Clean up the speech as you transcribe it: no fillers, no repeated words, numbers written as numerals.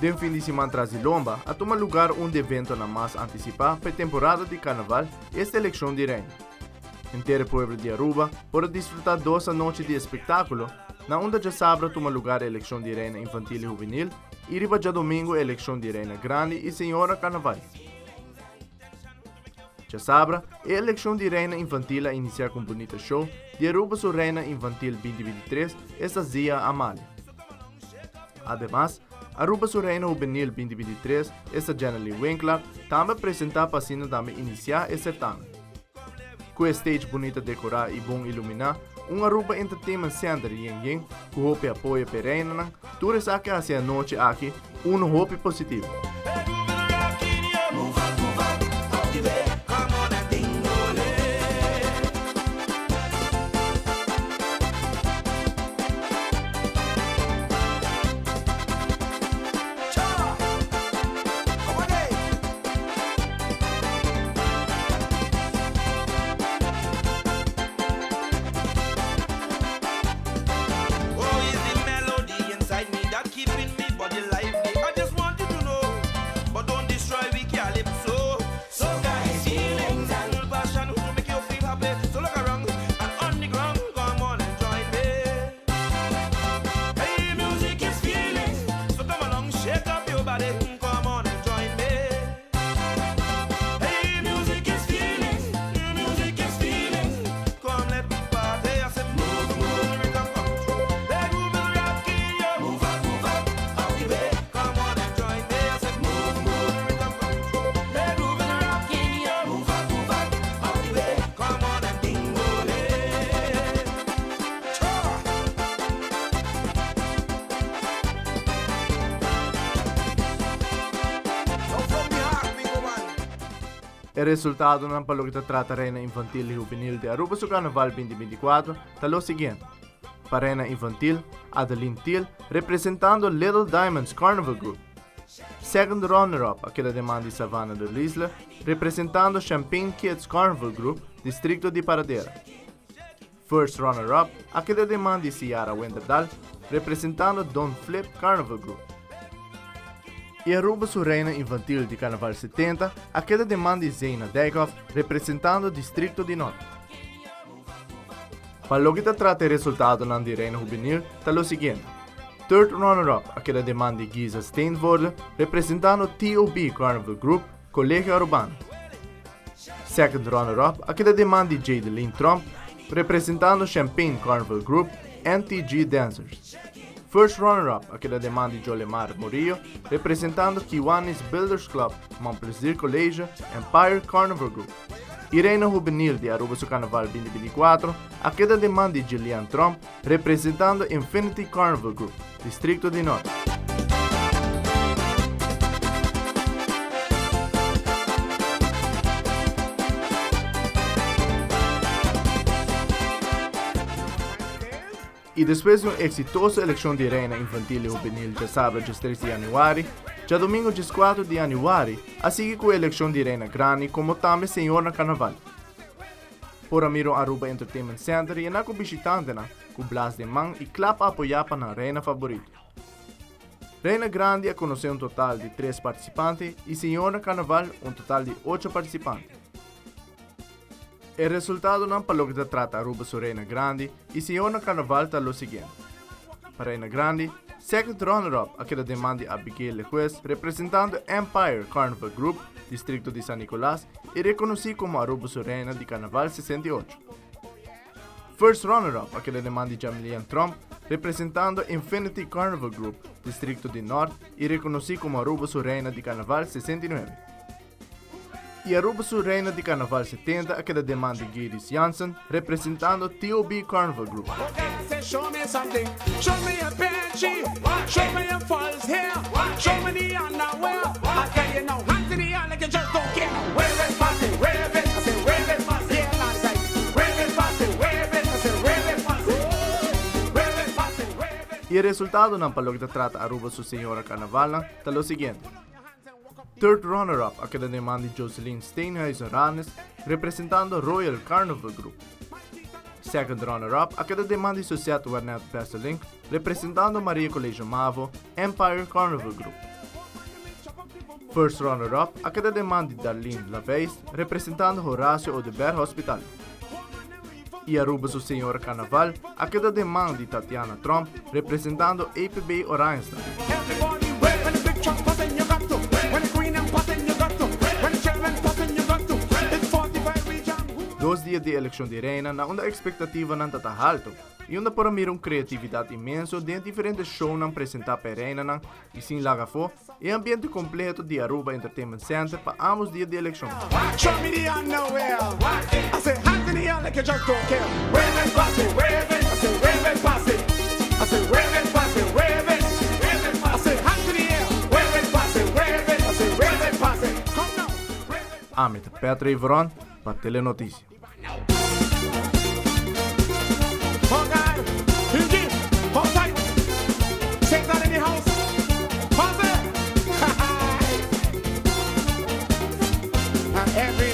De fim de semana tras Lomba, a tomar lugar evento na mais antecipado para a temporada de carnaval esta eleição de reina. Inteiro povo de Aruba pode desfrutar 2 noites de espetáculo, na onde já sábado toma lugar a eleição de reina infantil e juvenil e riba já domingo a eleição de reina grande e senhora carnaval. Já sábado, a eleição de reina infantil a iniciar com um bonito show de Aruba sua reina infantil 2023, esta Zia Amália. Además, Aruba sua reina juvenil 2023, esta Jenny Winkler, também apresentar para sino também iniciar esse certame. Com a stage bonita decorada e bom iluminar, Aruba Entertainment Center Ying com hope apoio para a reina, tudo sabe que hacia a noite aqui, hope positivo. O resultado ng palugita-trata Reina Infantil e Juvenil de Aruba sa Carnaval 2024 é o seguinte. Para Reina Infantil, Adeline Thiel, representando Little Diamonds Carnival Group. Second runner-up, aquela demanda de Savannah de Lisla, representando Champagne Kids Carnival Group, Distrito de Paradera. First runner-up, aquela demanda de Ciara Wenderdal, representando Don Flip Carnival Group. E Aruba sua reina infantil de Carnaval 70, aquela demanda de Zeina Dijkhoff, representando o Distrito de Norte. Para o que trata o resultado na de reina juvenil, está o seguinte. Third runner-up, aquela demanda de Giza Steenvoorde, representando TOB Carnival Group, Colégio Urbano. Second runner-up, aquela demanda de Jadeline Trump, representando Champagne Carnival Group, NTG Dancers. First runner-up, aquela demanda de Jolemar Murillo, representando Kiwanis Builders Club, Montplaisir Colégio, Empire Carnival Group. E reina juvenil de Aruba su Carnaval 2024, aquela demanda de Gillian Trump, representando Infinity Carnival Group, Distrito de Norte. E depois de uma exitosa eleição de reina infantil e juvenil de sábado, dia 3 de januário, já domingo, dia 4 de januário, a seguir com a eleição de reina grande como também senhora carnaval. Por amiro Aruba Entertainment Center e na visitante com Blas de Man e clap apoiar para a reina favorita. Reina grande a conhecer total de 3 participantes e senhora carnaval total de 8 participantes. O resultado não para o que trata Aruba sua reina grande e senhora carnaval está o seguinte. Para reina grande, second runner-up aquela demanda de Abigail Lequez, representando Empire Carnival Group, Distrito de San Nicolás, e reconhecido como Aruba sua reina de Carnaval 68. First runner-up aquela demanda de Jamilian Trump, representando Infinity Carnival Group, Distrito de Norte, e reconhecido como Aruba sua reina de Carnaval 69. E Aruba sua reina de Carnaval 70, aquela demanda de Gidis Janssen, representando TOB Carnival Group. Show me something, show me a penchy, show me a false hair, show me the underwear. I tell you now, hands in the air like you just don't care. Wave it, pass it, wave it, I say wave it, pass it. Yeah, man's like, wave it, pass it, wave it, I say wave it, pass it. Wave it, pass it, wave it. E o resultado ng palugta trata Aruba sua senhora carnaval está o seguinte. Third runner-up aquela demanda de Jocelyn Steinhuysen Ranes, representando Royal Carnival Group. Second runner-up aquela demanda de Sociedade Wernet Besselink, representando Maria Colégio Mavo, Empire Carnival Group. First runner-up a cada demanda de Darlene LaVeis, representando Horácio Odeberg Hospital. E Aruba sua senhora Carnaval a cada demanda de Tatiana Trump, representando APB Orionstar. Dois dias de eleição de reina, na onde a expectativa não está alta, e onde para mim criatividade imensa dentro de diferentes shows não apresentar para a reina e sem lagafo, e ambiente completo de Aruba Entertainment Center para ambos dias de eleição. Show me the underwear. I say hands in the air like you just don't care. Wave it, pass it, wave it. I say wave it, pass it. I say wave it, pass it, wave it. I say hands in the air. Wave it, pass it, wave it. I say wave it, pass it. Come now. Amit Petra Ivron para Telenotícia. Oh God, Hughie, hold tight. Say that in the house. Pause it. Every